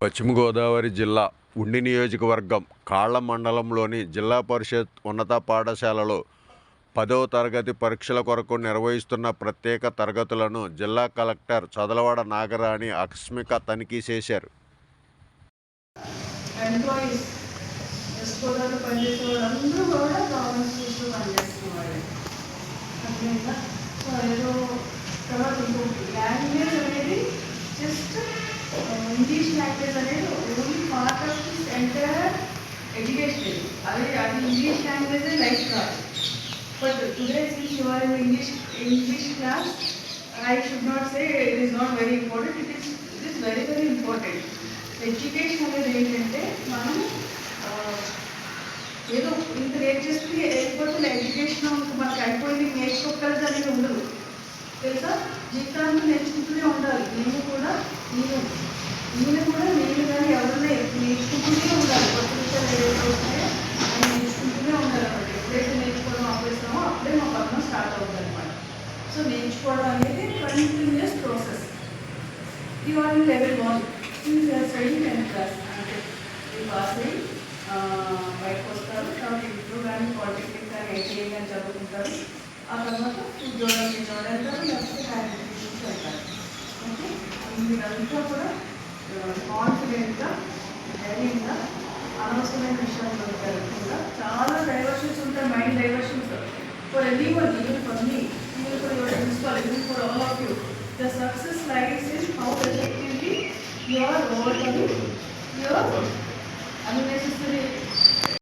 పశ్చిమ గోదావరి జిల్లా ఉండి నియోజకవర్గం కాళ్ళ మండలంలోని జిల్లా పరిషత్ ఉన్నత పాఠశాలలో 10వ తరగతి పరీక్షల కొరకు నిర్వహిస్తున్న ప్రత్యేక తరగతులను జిల్లా కలెక్టర్ చదలవాడ నాగరాణి ఆకస్మిక తనిఖీ చేశారు. ఇంగ్లీష్ లాంగ్వేజ్ అనేది only part of this entire education. అది ఇంగ్లీష్ లాంగ్వేజ్ లైఫ్ కాదు. But today since you are in English class, I should not say it is not very important. It is very very important. Education అనేది ఏంటంటే మనం ఏదో ఇంత నేర్చేస్తే వెళ్ళిపోతే education మనకి అయిపోయింది నేర్చుకోగలదు అనేది ఉండదు తెలుసా. జీవితాంతం నేర్చుకుంటూనే ఉండాలి. నేను కానీ ఎవరైనా నేర్చుకుంటూనే ఉండాలి. కొత్త విషయాలు ఏదైతే వస్తాయో అవి నేర్చుకుంటూనే ఉండాలి అనమాట. ఎప్పుడైతే నేర్చుకోవడం ఆపేస్తామో అప్పుడే మా పథకం స్టార్ట్ అవుతుంది అనమాట. సో నేర్చుకోవడం అనేది continuous process. You are in level 1 study 10th class అంటే ఈ పాస్ అయ్యి బయటకు వస్తారు. కాబట్టి ఇంట్లో కానీ పాలిటెక్నిక్ కానీ ఐటీఐ కానీ చదువుకుంటారు. ఆ తర్వాత ఉద్యోగం వెళ్తారు, లేకపోతే హైయర్ ఎడ్యుకేషన్కి వెళ్తారు. ఓకే, మీరంతా కూడా కాన్ఫిడెంట్గా ధైర్యంగా అనవసరమైన విషయాల్లో జరగకుండా చాలా డైవర్షన్స్ ఉంటాయి. Mind diversions for anyone, even for me, even for your principal, even for all of you. The success lies in how effectively you are overcoming your unnecessary